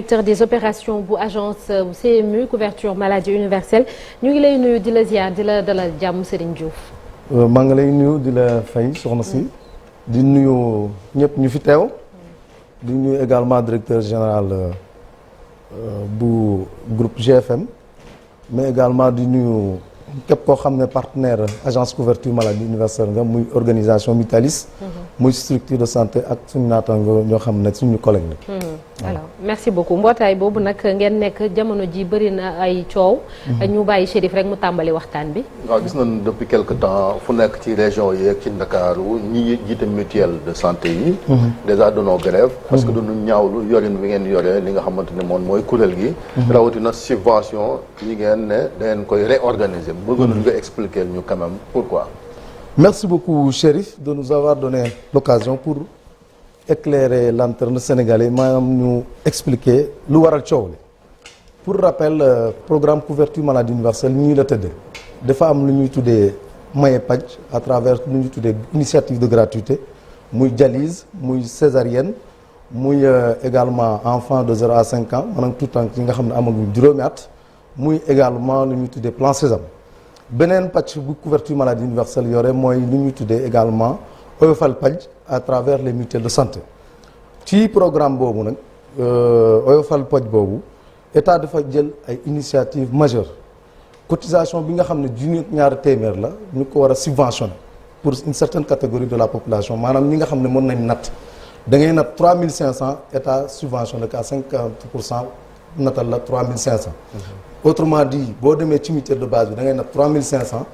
directeur des opérations bu agence bu CMU couverture maladie universelle ñu ngi lay nuyu di la ziar di la dalal jàmm Serigne Diouf. maa ngi lay nuyu di la fay soxna si. di nuyu ñëpp ñu fi teew. di nuyu également directeur général bu groupe GFM. mais également di nuyu képp koo xam ne partenaire agence couverture maladie universelle nga muy organisation mutualiste. muy structure de santé ak suñu naataango ñoo xam ne suñu collègue la. alors merci beaucoup mbootaay boobu nag ngeen nekk jamono ji bëri na ay coow. ñu bàyyi Chérif rek mu tàmbali waxtaan bi. waaw gis nañu depuis quelque temps fu nekk ci région yi ak ci Ndakaaru ñi jiite mutuelle de santé yi. déjà doonoo grève. parce que dañu ñaawlu yorin bi ngeen yore li nga xamante ne moom mooy kuréel gi. rawatina subvention yi ngeen ne da ngeen koy réorganiser. bëgg nañu nga expliquer ñu quand même pourquoi. Merci beaucoup Chérif de nous avoir donné l'occasion pour éclairer lanterne sénégalais maanaam ñu expliquer lu waral coow li. pour rappel programme couverture maladie universelle ñii la tëddee dafa am lu ñuy tuddee maye paj à travers lu ñuy tuddee initiative de gratuité muy dialyse muy césarienne muy également enfant de 0 à 5 ans maanaam tout temps yi nga xam ne amaguñ juróomi at muy également lu ñuy tuddee plan Sésame. beneen pàcc bu couverture maladie universelle yore mooy lu ñuy tuddee également oyofal paj à travers les mutuelles de santé ci programme boobu nag oyofal paj boobu état dafa jël ay initiative majeure cotisation bi nga xam ne junni ak ñaari téeméer la ñu ko war a subventionner pour une certaine catégorie de la population maanaam ñi nga xam ne mën nañ natt da ngay natt 3500 état subventionné à 50% natal la 3500. autrement dit boo demee ci mutuelle de base bi da ngay nag 3500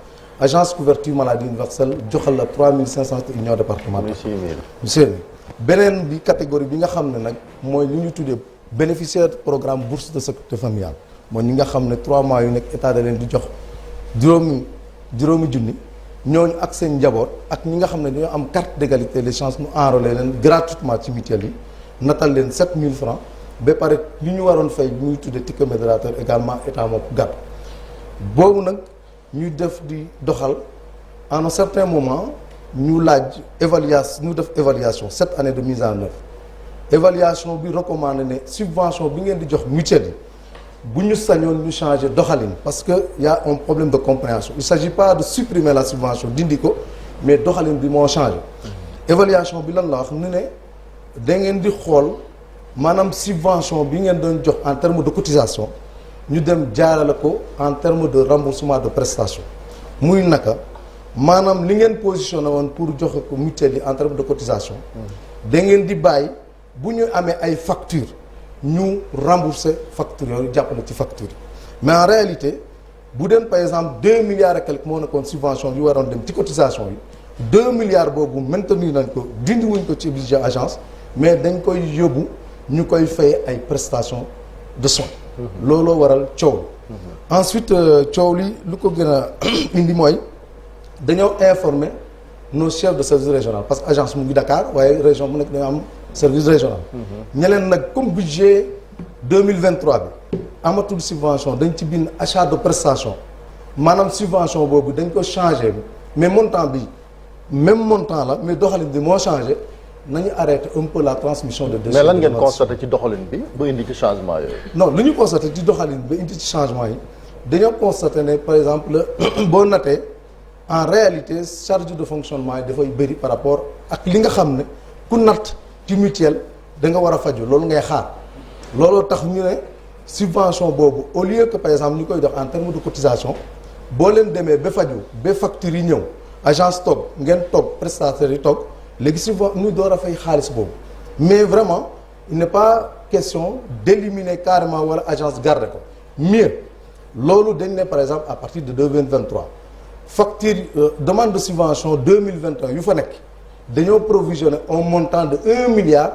agence couverture maladie universelle joxal la 3500 union départementale. monsieur beneen bi catégorie bi nga xam ne nag mooy li ñu tuddee bénéficiaire programme bourse de sécurité familiale mooy ñi nga xam ne 3 mois yu nekk état da leen di jox juróomi junni ñooñu ak seen njaboot ak ñi nga xam ne dañoo am carte d'égalité les chances ñu enrôler leen gratuitement ci mutuelle yi natal leen 7000 francs. ba pare li ñu waroon fay bi ñuy tuddee ticket modérateur également état moo ko gàtt boobu nag ñuy def di doxal en un certain moment ñu laaj ñu def évaluation 7 années de mise en œuvre évaluation bi recommandé ne subvention bi ngeen di jox mutuelle yi bu ñu sañoon ñu changer doxalin parce que y a un problème de compréhension il s'agit pas de supprimer la subvention dindi ko mais doxalin bi moo changé évaluation bi lan la wax nu ne da ngeen di xool maanaam subvention bi ngeen doon jox en terme de cotisation ñu dem jaarale ko en terme de remboursement de prestation muy naka maanaam li ngeen positionné woon pour joxe ko mutuelle yi en terme de cotisation da ngeen di bàyyi bu ñu amee ay facture ñu rembourser facture yooyu jàppale ci facture yi mais en réalité bu den par exemple 2 milliards et quelque moo nekkoon subvention yu waroon dem ci cotisation yi 2 milliards boobu maintenir nañ ko dindi wuñ ko ci budget agence mais dañ koy yóbbu ñu koy fay ay prestations de soins. looloo waral coow. ensuite coow li lu ko gën a indi mooy dañoo informer nos chefs de service régional parce que agence mu ngi Dakar waaye région bu nekk dañoo am service régional. ñeleen nag comme budget 2023 bi amatul subvention dañ ci bind achat de prestation maanaam subvention boobu dañ ko changé mais montant bi même montant la mais doxalin bi moo changé. nañu arrêté un peu la transmission de déchets. mais lan ngeen constaté ci doxalin bi ba indi ci changement yooyu. non lu ñu constaté ci doxalin ba indi ci changement yi dañoo constaté ne par exemple boo natee en réalité charge de fonctionnement yi dafay bëri par rapport ak li nga xam ne ku natt ci mutuelle da nga war a faju loolu ngay xaar looloo tax ñu ne subvention boobu au lieu que par exemple ñu koy dox en terme de cotisation boo leen demee ba faju ba facture yi ñëw agence toog ngeen toog prestataires yi toog. léegi souvent ñu door a fay xaalis boobu mais vraiment il n'est pas question d'éliminer carrément wala agence garder ko mieux loolu dañ ne par exemple à partir de 2023 facture demande de subvention 2021 yu fa nekk dañoo provisionner un montant de 1 milliard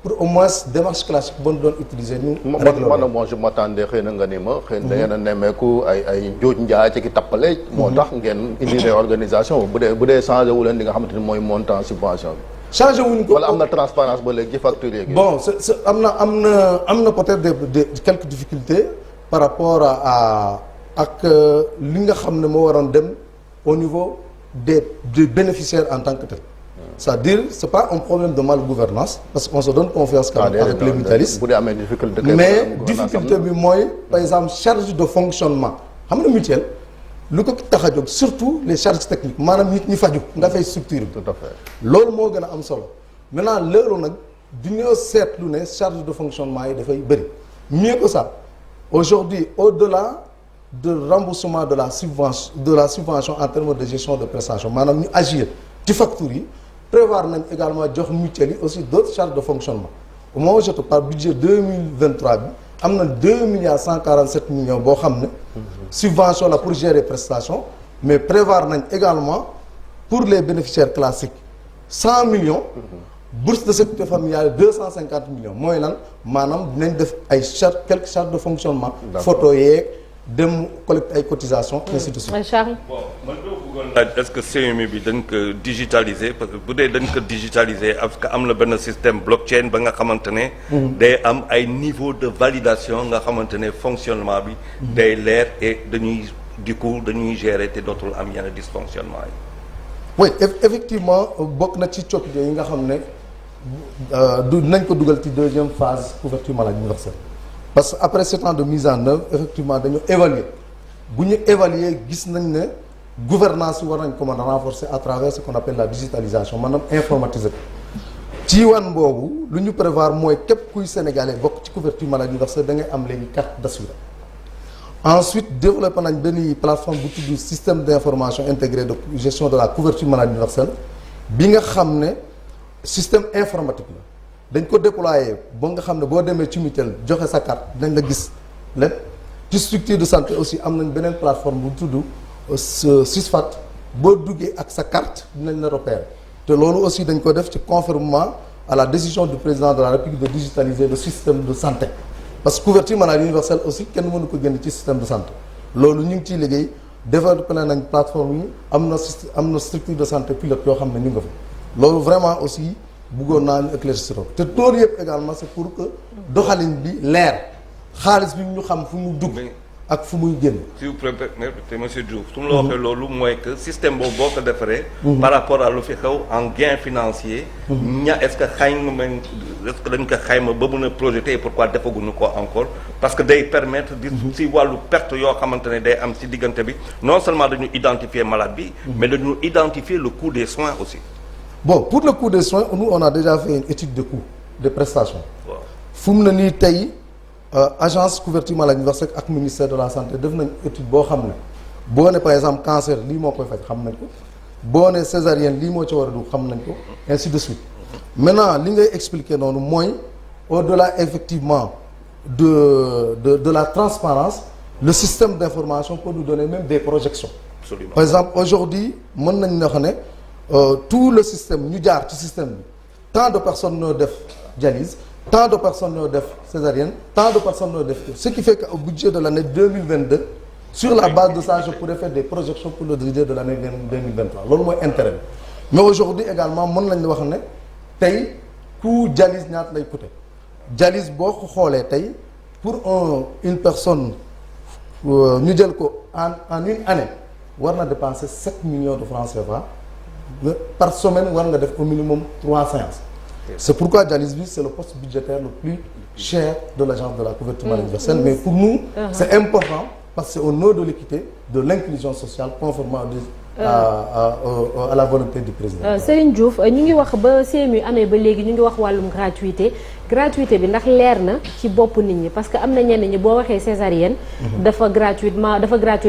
pour au moins démarche classique ba ñu doon utiliser ñu. man je m'attendais xëy na nga ni ma. xëy na da ngeen a nemmeeku ay njóoj njaay ci ki tappale. moo tax ngeen indi réorganisation bu dee changé wu leen li nga xamante ni mooy montant subvention bi. changé wuñ ko wala am na transparence ba léegi ci facture yeeg. bon am na peut-être des quelques difficultés par rapport ak li nga xam ne moo waroon dem au niveau des bénéficiaires en tant que tel c'est-à-dire c'est pas un problème de malgouvernance parce qu'on se donne confiance quand même avec les mutualistes mais difficulté bi mooy par exemple charge de fonctionnement xam nga mutuelle lu ko tax a jóg surtout les charges techniques maanaam nit ñi faju nga fay structure bi. tout à fait loolu moo gën a am solo maintenant loolu nag dañoo seetlu ne charge de fonctionnement yi dafay bëri mieux que ça aujourd'hui au-delà de remboursement de la subvention en termes de gestion de prestation maanaam ñu agir ci factures yi prévoir nañ également jox mutuelle yi aussi d'autres charges de fonctionnement au moment où je te parle budget 2023 bi am na 2,147 millions boo xam ne subvention la pour gérer prestation mais prévoir nañ également pour les bénéficiaires classiques 100 millions bourse de sécurité familiale 250 millions mooy lan maanaam dinañ def ay quelques charges de fonctionnement photo yeeg dem collecte ay cotisations ainsi de suite. bon man doo bëggoon laaj est-ce que CMU bi dañ ko digitaliser parce que bu dee dañ ko digitaliser parce que am na benn système blockchain ba nga xamante ne. day am ay niveau de validation nga xamante ne fonctionnement bi. day leer et dañuy gérer te dootul am yenn dysfonctionnement yi. oui effectivement bokk na ci coppite yi nga xam ne du nañ ko dugal ci deuxième phase couverture maladie universelle. parce que après 7 ans de mise en œuvre effectivement dañu évaluer bu ñu évaluer gis nañ ne gouvernance yi war nañ ko mën a renforcer à travers ce qu'on appelle la digitalisation maanaam informatiser ko ci wan boobu lu ñu prévoir mooy képp kuy sénégalais bokk ci couverture maladie universelle da ngay am léegi carte d'assurance. Ensuite développé nañ benn plateforme bu tudd système d'information intégré de gestion de la couverture maladie universelle bi nga xam ne système informatique la. dañ ko déployer ba nga xam ne boo demee ci mutuelle joxe sa carte dañ la gis lépp ci structure de santé aussi am nañ beneen plateforme bu tudd SUSFAT boo duggee ak sa carte dinañ la repérer te loolu aussi dañ ko def ci conformément à la décision du président de la République de digitaliser le système de santé parce que couverture maladie universelle aussi kenn mënu ko génn ci système de santé loolu ñu ngi ciy liggéey développé nañ plateforme yi am na structure de santé pilote yoo xam ne ñu nga fa loolu vraiment aussi bëggoon naa ñu éclaircir te tool yëpp également c'est pour que doxalin bi leer xaalis bi ñu xam fu mu dugg ak fu muy génn. si vous permettez monsieur Diouf su ma la waxee loolu mooy que système boobu boo ko defaree. par rapport à lu fi xew en gain financier. est-ce que dañ ko xayma ba mën a projeter et pourquoi defaguñu ko encore parce que day permettre di si wàllu perte yoo xamante ne day am si diggante bi non seulement dañu identifier malade bi. mais dañu identifier le coût des soins aussi. Bon, pour le coût des soins, nous, on a déjà fait une étude de coût, de prestations. Wow. Fu mu ne nii tey agence couverture maladie universelle ak ministère de la santé def nañ étude boo xam ne boo ne par exemple cancer lii moo koy faj xam nañ ko boo ne césarienne lii moo ci war a dugg xam nañ ko ainsi de suite. Maintenant li ngay expliquer noonu mooy au-delà effectivement de la transparence le système d'information peut nous donner même des projections. Absolument. Par exemple aujourd'hui mën nañ wax ne tout le système ñu jaar ci système bi tant de personnes ñoo def dialyse tant de personnes ñoo def césarienne tant de personnes ñoo def ce qui fait que au budget de l'année 2022 sur la base de ça je pourrais faire des projections pour le budget de l'année 2023 loolu mooy intérêt bi mais aujourd'hui également mën nañ wax ne tey coût dialyse ñaata lay coûter dialyse boo ko xoolee tey pour une personne ñu jël ko en une année war na dépenser 7 millions de francs CFA par semaine war nga def au minimum 3 séances. C'est pourquoi dialyse bi c'est le poste budgétaire le plus cher de l'agence de la couverture maladie universelle mais pour nous c'est important parce que c'est au nom de l'équité de l'inclusion sociale conformément à la volonté du président. Serigne Diouf ñu ngi wax ba CMU amee ba léegi ñu ngi wax wàllum gratuité bi ndax leer na ci bopp nit ñi parce que am na ñenn ñi boo waxee césarienne dafa gratuite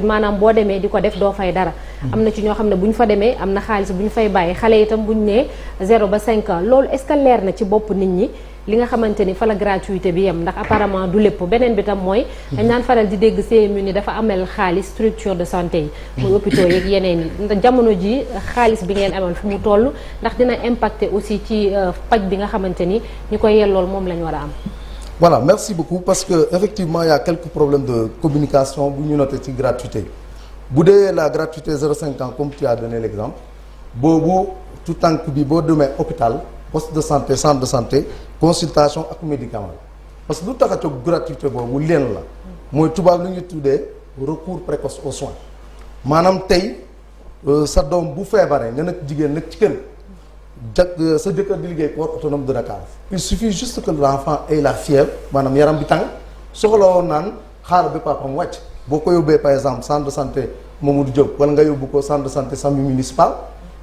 maanaam boo demee di ko def doo fay dara am na ci ñoo xam ne bu ñu fa demee am na xaalis bu ñu fay bàyyi xale itam bu ñu nee 0 ba 5 ans loolu est-ce que leer na ci bopp nit ñi li nga xamante ni fa la gratuité bi yem ndax apparemment du lépp beneen bi tam mooy dañ naan faral di dégg CMU ni dafa amel xaalis structure de santé yi muy hôpitaux yeeg yeneen yi ndax jamono ji xaalis bi ngeen amal fu mu toll ndax dina impacter aussi ci paj bi nga xamante ni ñu koy yellool moom la ñu war a am. Voilà merci beaucoup parce que effectivement il y a quelques problèmes de communication bu ñu noté ci gratuité bu dee la gratuité 0,5 ans comme tu as donné l'exemple boobu tout tànk bi boo demee hôpital poste de santé centre de santé consultation ak médicament parce que lu tax a jóg gratuité boobu leen la mooy tubaab lu ñuy tuddee recours précoce aux soins maanaam tey sa doom bu feebaree nga nekk jigéen nekk ci kër sa jëkkër di liggéey port autonome de Dakar il suffit juste que l'enfant ait la fièvre maanaam yaram bi tàng soxla woon naan xaaral ba papam wàcc boo ko yóbbee par exemple centre de santé Mamadou Diop wala nga yóbbu ko centre de santé Samy municipal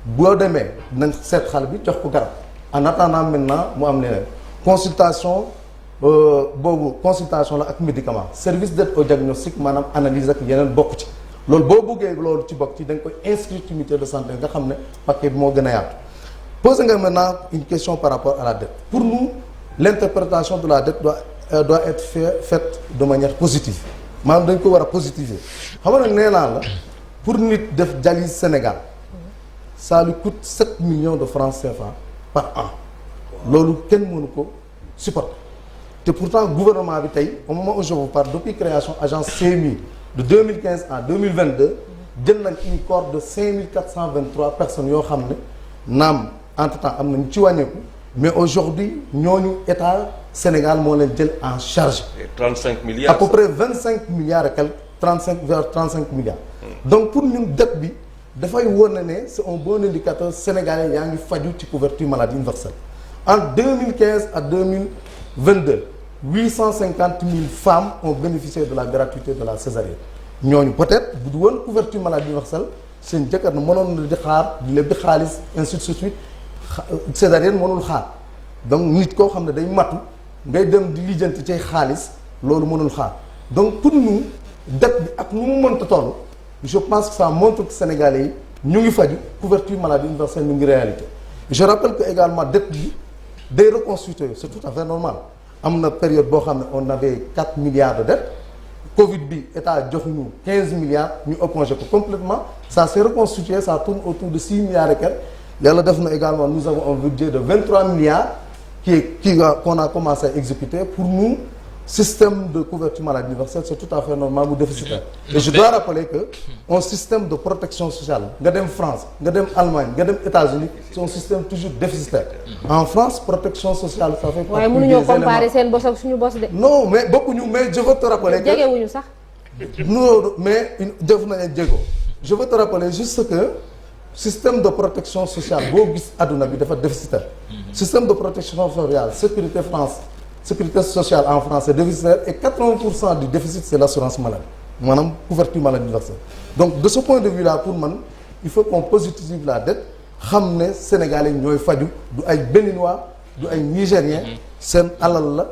boo demee nañ seet xale bi jox ko garab en attendant maintenant mu am leneen consultation boobu consultation la ak médicament service d'aide au diagnostic maanaam analyse ak yeneen bokk ci loolu boo bëggee loolu ci bokk ci da nga koy inscrire ci mutuelle de santé nga xam ne paquet bi moo gën a yaatu posé nga maintenant une question par rapport à la dette pour nous l'interprétation de la dette doit être faite de manière positive maanaam dañ ko war a positiver xam nga nag nee naa la pour nit def dialyse Sénégal ça lui coûte 7 millions de francs CFA par an loolu kenn mënu ko supporter te pourtant gouvernement bi tey au moment où je vous parle depuis création agence CMU de 2015 à 2022 jël nañ une cohorte de 5423 personnes yoo xam ne naam entre-temps am nañu ci wàññeeku mais aujourd'hui ñooñu état Sénégal moo leen jël en charge. Et 35 milliards. à peu près 25 milliards et quelques 35 vers 35 milliards. donc pour ñun dette bi dafay wone ne c'est un bon indicateur sénégalais yaa ngi faju ci couverture maladie universelle en 2015 à 2022 850 000 femmes ont bénéficié de la gratuité de la césarienne ñooñu peut-être bu du woon couverture maladie universelle seen jëkkër na mënoon na di xaar di lépp di xaalis ainsi de suite césarienne mënul xaar donc nit koo xam ne day matu ngay dem di lijjanti ci xaalis loolu mënul xaar donc pour nous dette bi ak nu mu mënta toll je pense que ça montre que Sénégalais yi ñu ngi faju couverture maladie universelle ñu ngi réalité je rappelle que également dette bi day reconstituer c'est tout à fait normal am na période boo xam ne on avait 4 milliards de dettes Covid bi état jox ñu 15 milliards ñu épongé ko complètement ça s'est reconstitué ça tourne autour de 6 milliards et quelques yàlla def na également nous avons un budget de 23 milliards qu'on a commencé à exécuter pour nous système de couverture maladie universelle c'est tout à fait normal mu déficitaire et je dois rappeler que un système de protection sociale nga dem France nga dem Allemagne nga dem États-Unis c'est un système toujours déficitaire en France protection sociale ça fait waaye mënuñoo comparer seen bos ak suñu bos de. non mais bokkuñu mais je veux te rappeler que jegewuñu sax. non mais jëf nañu jéego je veux te rappeler juste que système de protection sociale boo gis àdduna bi dafa déficitaire système de protection sociale sécurité sociale en France c'est déficitaire et 80% du déficit c'est l'assurance maladie maanaam couverture maladie universelle donc de ce point de vue là pour man il faut qu'on positive la dette xam ne Sénégalais ñooy faju du ay Béninois du ay Nigériens seen alal la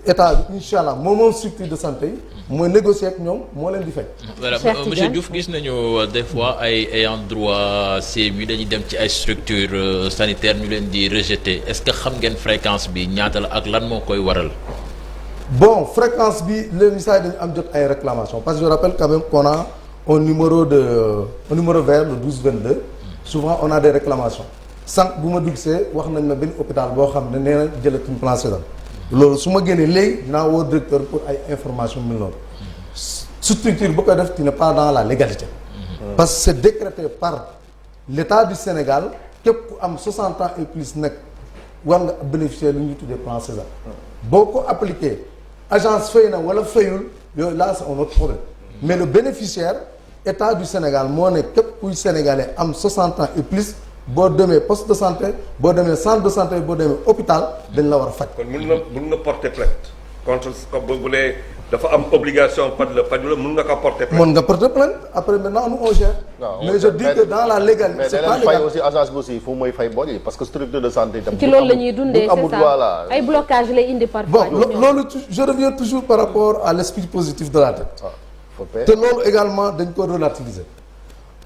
état bi incha allah moom structure de santé yi mooy négocier ak ñoom moo leen di fay. voilà monsieur Diouf gis nañu des fois ay ayant droit CMU dañuy dem ci ay structures sanitaires ñu leen di rejeter est-ce que xam ngeen fréquence bi ñaata la ak lan moo koy waral. bon fréquence bi leen saa yi dañu am jot ay réclamations parce que je rappelle quand même qu'on a un numéro vert le 1222 souvent on a des réclamations sànq bu ma dugsee wax nañ ma benn hôpital boo xam ne nee na jëlatuñ plan Sésame loolu su ma génnee léegi dinaa woo directeur pour ay information mil noonu structure bu ko def tu n'es pas dans la légalité parce que c'est décrété par l'État du Sénégal képp ku am 60 ans et plus nekk war nga bénéficier lu ñuy tuddee plan Sésame boo ko appliqué agence fay na wala fayul yooyu là c'est un autre problème mais le bénéficiaire État du Sénégal moo ne képp kuy sénégalais am 60 ans et plus boo demee poste de santé boo demee centre de santé boo demee hôpital dañ la war a faj. kon mun nga porter plainte contre bu dee dafa am obligation faj la mun nga ko porter plainte. mën nga porter plainte après maintenant nous on gère. mais je dis que dans la légalité. c'est pas légal mais fay aussi agence bi aussi il faut mooy fay bor yi parce que structure de santé itam. ci loolu la ñuy dundee c'est ça ay blocage lay indi parfois. bon loolu je reviens toujours par rapport à l'esprit positif de la dette. te loolu également dañ ko relativiser.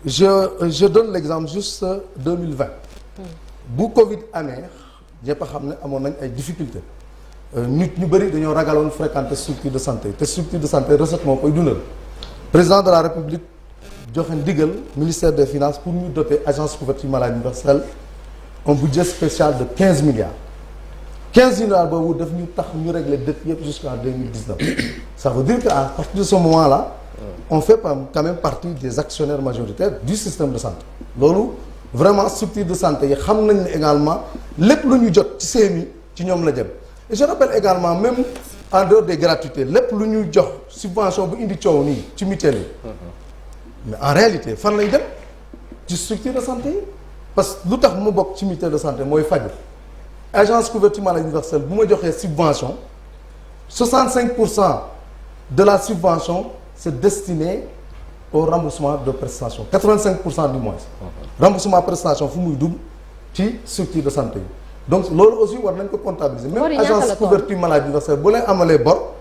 je donne l'exemple juste 2020 bu Covid amee ñëpp a xam ne amoon nañ ay difficultés nit ñu bëri dañoo ragaloon fréquenter structure de santé te structure de santé recette moo koy dundal président de la République joxe ndigal ministère des finances pour ñu doter agence couverture maladie universelle un budget spécial de 15 milliards 15 milliards boobu daf ñu tax ñu régler dette yëpp jusqu'en 2019 ça veut dire que à partir de ce moment là on fait quand même partie des actionnaires majoritaires du système de santé loolu vraiment structure de santé yi xam nañ ne également lépp lu ñu jot ci CMU ci ñoom la jëm et je rappelle également même en dehors des gratuités lépp lu ñu jox subvention bu indi coow nii ci mutuelle yi mais en réalité fan lay dem ci structure de santé yi parce que lu tax mu bokk ci mutuelle de santé mooy faju agence couverture maladie universelle bu ma joxee subvention 65% de la subvention c'est destiné au remboursement de prestations 85% du moins remboursement prestation fu muy dugg ci structure de santé yi donc loolu aussi war nañ ko comptabiliser même agence couverture maladie universelle bu leen amalee bor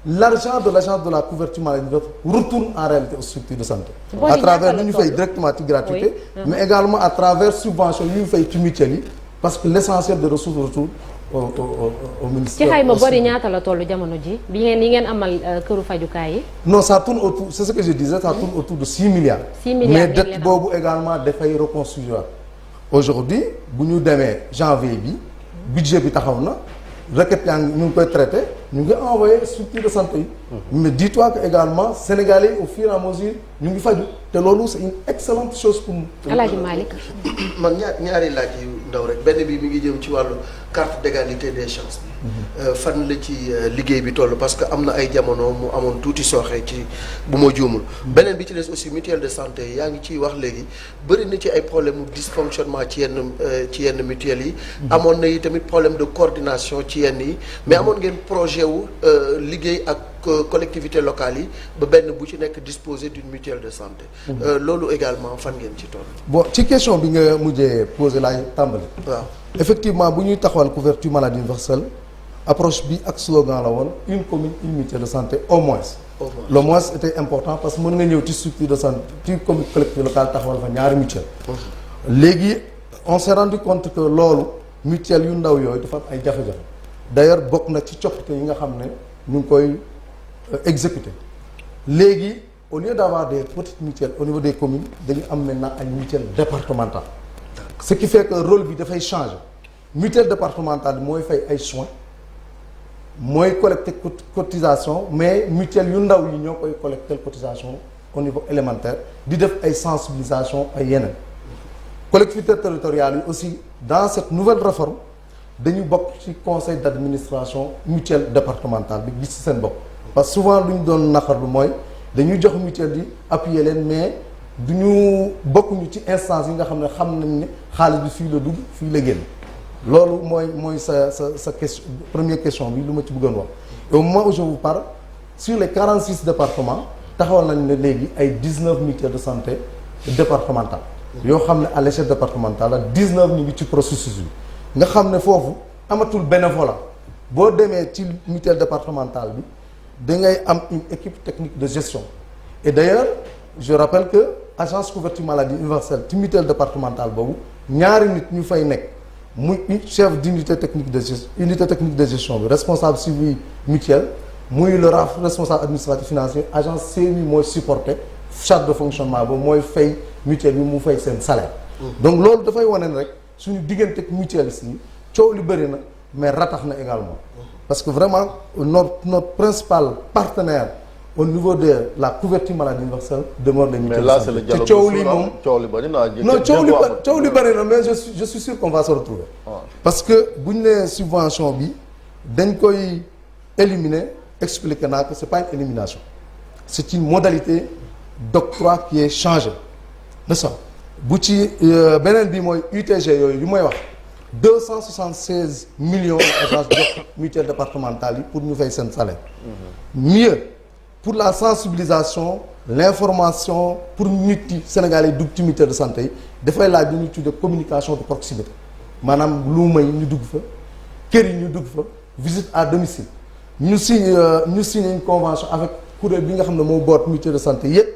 l'argent de l'agence de la couverture maladie universelle retourne en réalité aux structures de santé à travers lu ñu fay directement ci gratuité mais également à travers subvention yu ñu fay ci mutuelle yi parce que l'essentiel de ressources retourne au ministère. ci xayma bori ñaata la toll jamono ji bi ngeen amal këru fajukaay yi. non ça tourne autour c'est ce que je disais ça tourne autour de 6 milliards. 6 milliards mais dette boobu également dafay reconstruire aujourd'hui bu ñu demee janvier bi budget bi taxaw na requête yaa ngi ñu ngi koy traité ñu ngi envoyé structure de santé yi. mais dis-toi que également Sénégalais au fur et à mesure ñu ngi faju te loolu c'est une excellente chose pour nous. El Hadj Malick. man ñaari laaj yu ndaw rek benn bi mi ngi jëm ci wàllu carte d'égalité des chances bi fan la ci liggéey bi toll parce que am na ay jamono mu amoon tuuti sooxe ci bu ma juumul beneen bi ci des aussi mutuelle de santé yaa ngi ciy wax léegi bëri na ci ay problème mu dysfonctionnement ci yenn mutuelles yi amoon na yi tamit problème de coordination ci yenn yi mais amoon ngeen projet wu liggéey ak collectivités locales yi ba benn bu ci nekk disposer d'une mutuelle de santé loolu également fan ngeen ci toll bon ci question bi nga mujjee posé laay tàmbali waaw effectivement bu ñuy taxawal couverture maladie universelle approche bi ak slogan la woon une commune une mutuelle de santé au moins le moins était important parce que mën nga ñëw ci structure de santé ci commune collectivité locale taxawal fa ñaari mutuelle léegi on s'est rendu compte que loolu mutuelle yu ndaw yooyu dafa am ay jafe-jafe d'ailleurs bokk na ci coppite yi nga xam ne ñu ngi koy exécuter léegi au lieu d'avoir des petites mutuelles au niveau des communes dañu am maintenant ay mutuelles départementales ce qui fait que rôle bi dafay changer mutuelle départementale bi mooy fay ay soins mooy collecter cotisation mais mutuelle yu ndaw yi ñoo koy collecter cotisation au niveau élémentaire di def ay sensibilisation ay yeneen collectivités territoriales yi aussi dans cette nouvelle réforme dañu bokk ci conseil d'administration mutuelle départementale bi gis ci seen bopp parce que souvent lu ñu doon naqarlu mooy dañuy jox mutuelle yi appuyer leen mais du ñu bokkuñu ci instance yi nga xam ne xam nañ ne xaalis bi fii la dugg fii la génn loolu mooy sa question première question bi lu ma ci bëggoon wax et au moment où je vous parle sur les 46 départements taxawal nañ ne léegi ay 19 mutuelles de santé départementales yoo xam ne à l'échelle départementale la 19 ñu ngi ci processus bi nga xam ne foofu amatul bénévolat boo demee ci mutuelle départementale bi da ngay am une équipe technique de gestion et d'ailleurs je rappelle que agence couverture maladie universelle ci mutuelle départementale boobu ñaari nit ñu fay nekk muy chef d'unité technique de gestion bi responsable suivi mutuelle muy le responsable administratif financier agence CMU mooy supporter charte de fonctionnement boobu mooy fay mutuelle bi mu fay seen salaire donc loolu dafay wane rek suñu diggante ak mutuelle si coow li bëri na mais ratax na également parce que vraiment notre principal partenaire au niveau de la couverture maladie universelle demeure les mutuelles. mais là c'est le dialogue te coow li moom coow li bëri na non coow li bëri na mais je suis sûr qu'on va se retrouver parce que bu ñu nee subvention bi dañ koy éliminer expliquer naa que c'est pas une élimination c'est une modalité d'octroi qui est changée n'est-ce pas bu ci beneen bi mooy UTG yooyu li mooy wax 276 millions agence jox mutuelle départementale yi pour ñu fay seen salaire mieux pour la sensibilisation l'information pour nit yi Sénégal yi dugg ci mutuelle de santé yi dafay laaj lu ñuy tuddee communication de proximité maanaam luuma yi ñu dugg fa kër yi ñu dugg fa visite à domicile ñu signé une convention avec kuréel bi nga xam ne moo boot mutuelle de santé yépp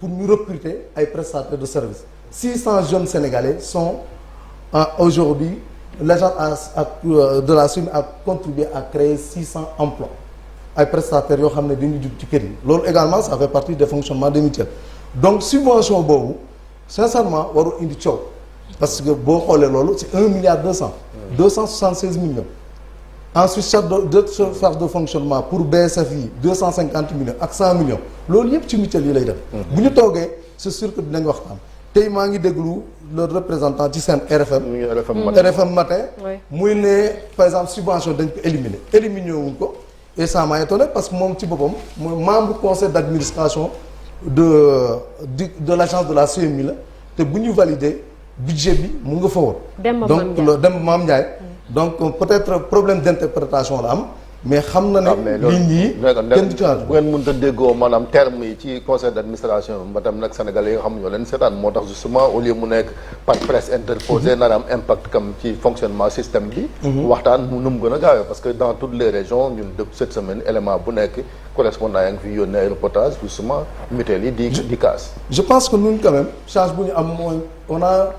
pour ñu recruter ay prestataires de services 600 jeunes sénégalais sont aujourd'hui l'agence de la SUMI a contribué à créer 600 emplois ay prestataires yoo xam ne dañuy jug ci kër yi loolu également ça fait partie des fonctionnements des mutuelles donc subvention boobu sincèrement warul indi coow parce que boo xoolee loolu c'est 1 milliard 276 millions ensuite charge de fonctionnement pour BSF yi 250 millions ak 100 millions loolu yëpp ci mutuelle yi lay def bu ñu toogee c'est sûr que dinañ waxtaan tey maa ngi déglu le représentant ci seen RFM matin muy ne par exemple subvention dañ ko éliminer wuñ ko et ça m'a étonné parce que moom ci boppam mooy membre conseil d'administration de l'agence de la CMU la te bu ñu valider budget bi mu nga fa woon. Demba donc Demba Mame Ndiaye. donc peut-être problème d'interprétation la am. mais xam na ne lii ñii kenn du ci bu ngeen mënut a déggoo maanaam terme yi ci conseil d'administration bi ba tam nag Sénégalais yi nga xam ñoo leen seetaan moo tax justement au lieu mu nekk par presse interposée nar am impact comme ci fonctionnement système bi waxtaan nu mu gën a gaawee parce que dans toutes les régions ñun depuis cette semaine élément bu nekk correspondant yaa ngi fi yónnee ay reportage justement mutuelle yi di kaas. je pense que ñun quand même chance bu ñu am mooy on a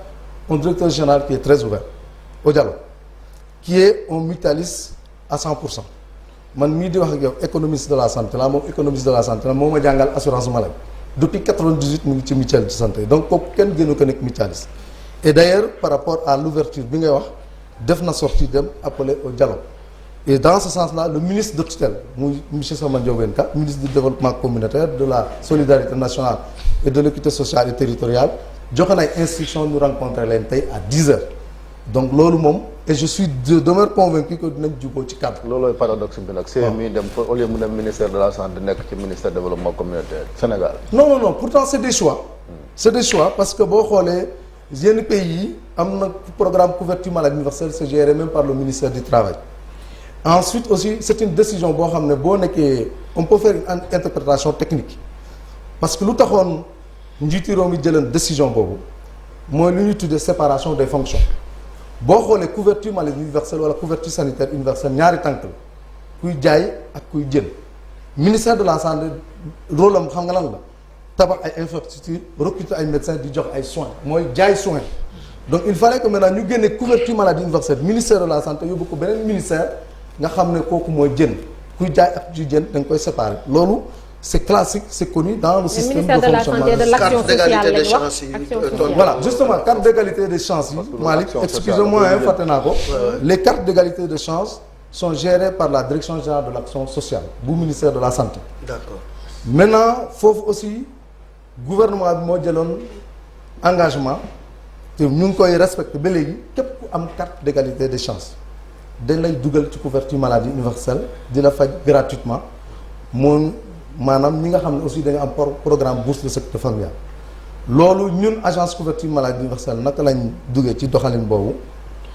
un directeur général qui est très ouvert au dialogue qui est un mutualiste à 100%. man mii di wax ak yow économiste de la santé la moom économiste de la santé la moo ma jàngal assurance maladie depuis 98 mu ngi ci mutuelle de santé donc kooku kenn gënu ko nekk mutualiste et d'ailleurs par rapport à l'ouverture bi ngay wax def na sortie dem appelé au dialogue et dans ce sens-là le ministre de tutelle muy monsieur Samba Ndiobène Ka ministre du développement communautaire de la solidarité nationale et de l'équité sociale et territoriale joxe na ay instructions ñu rencontrer leen tey à 10 heures donc loolu moom et je suis demeure convaincu que dinañ jubóo ci cadre. loolooy paradoxe bi nag. CMU dem fa au lieu mu dem ministère de la santé nekk ci ministère du développement communautaire Sénégal. non pourtant c'est des choix. c'est des choix parce que boo xoolee yenn pays yi am na programme couverture maladie universelle c'est géré même par le ministère du travail. ensuite aussi c'est une décision boo xam ne boo nekkee on peut faire une interprétation technique parce que lu taxoon njiitu réew mi jëleen décision boobu mooy lu ñuy tuddee séparation des fonctions. boo xoolee couverture maladie universelle wala couverture sanitaire universelle ñaari tànk la kuy jaay ak kuy jël ministère de la santé rôle am xam nga lan la tabax ay infrastructures recruter ay médecins di jox ay soins mooy jaay soins donc il fallait que maintenant ñu génne couverture maladie universelle ministère de la santé yóbbu ko beneen ministère nga xam ne kooku mooy jën kuy jaay ak kuy jën da nga koy séparer loolu c'est classique c'est connu dans le système de fonctionnement de l'action sociale des chances voilà justement carte d'égalité des chances yi Malick excusez-moi fàtte naa ko les cartes d'égalité des chances sont gérées par la direction générale de l'action sociale bu ministère de la santé. D'accord. maintenant foofu aussi gouvernement bi moo jëloon engagement te ñu ngi koy respecter ba léegi képp ku am carte d'égalité des chances dañ lay dugal ci couverture maladie universelle di la faj gratuitement moom maanaam ñi nga xam ne aussi dañu am programme bourse de sécurité familiale loolu ñun agence couverture maladie universelle naka lañ duggee ci doxalin boobu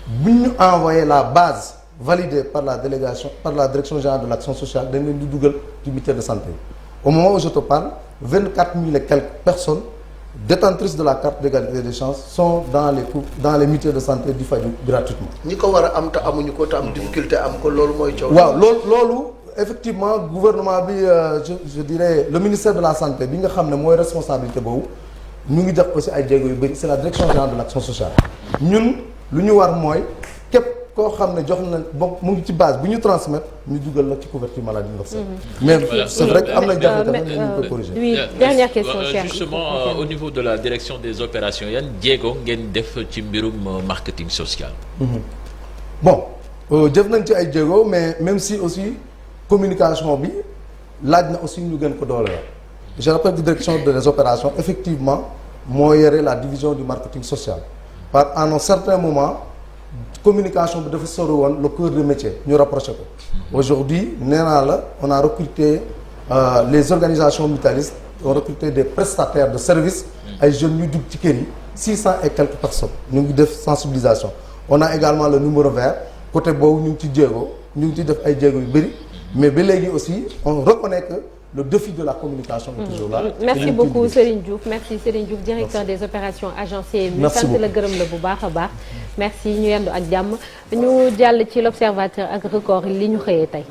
bu ñu envoyé la base validée par la délégation par la direction générale de l'action sociale dañ leen di dugal ci mutuelle de santé au moment où je te parle 24 000 et quelques personnes détentrices de la carte d'égalité des chances sont dans les mutuelles de santé di faju gratuitement. ñi ko war a am te amuñu ko te am difficulté am ko loolu mooy coow. waaw loolu effectivement gouvernement bi je dirais le ministère de la santé bi nga xam ne mooy responsabilité boobu ñu ngi def aussi ay jéego yu bëri c'est la direction générale de l'action sociale ñun lu ñu war mooy képp koo xam ne jox na bokk mu ngi ci base bu ñu transmettre ñu dugal la ci couverture maladie universelle. mais c'est vrai que am na jafe-jafe nag ñu koy corriger. oui dernière question Cheikh. justement au niveau de la direction des opérations yan jéego ngeen def ci mbirum marketing social. bon jëf nañ ci ay jéego mais même si aussi communication bi laaj na aussi ñu gën ko dooleel. je rappelle que direction des opérations effectivement moo yore la division du marketing social par à un certain moment communication bi dafa sori woon le cœur de métier ñu rapproché ko aujourd'hui nee naa la on a recruté les organisations mutualistes ont recruté des prestataires de services ay jeunes ñu dugg ci kër yi 600 et quelques personnes ñu ngi def sensibilisation on a également le numéro vert côté boobu ñu ngi ci jéego ñu ngi ci def ay jéego yu bëri mais ba léegi aussi on reconnaît que le défi de la communication est toujours là. merci beaucoup Serigne Diouf merci Serigne Diouf directeur des opérations agence CMU. sant la gërëm la bu baax a baax. merci ñu yendu ak jàmm ñu jàll ci l'observateur ak record li ñu xëyee tey.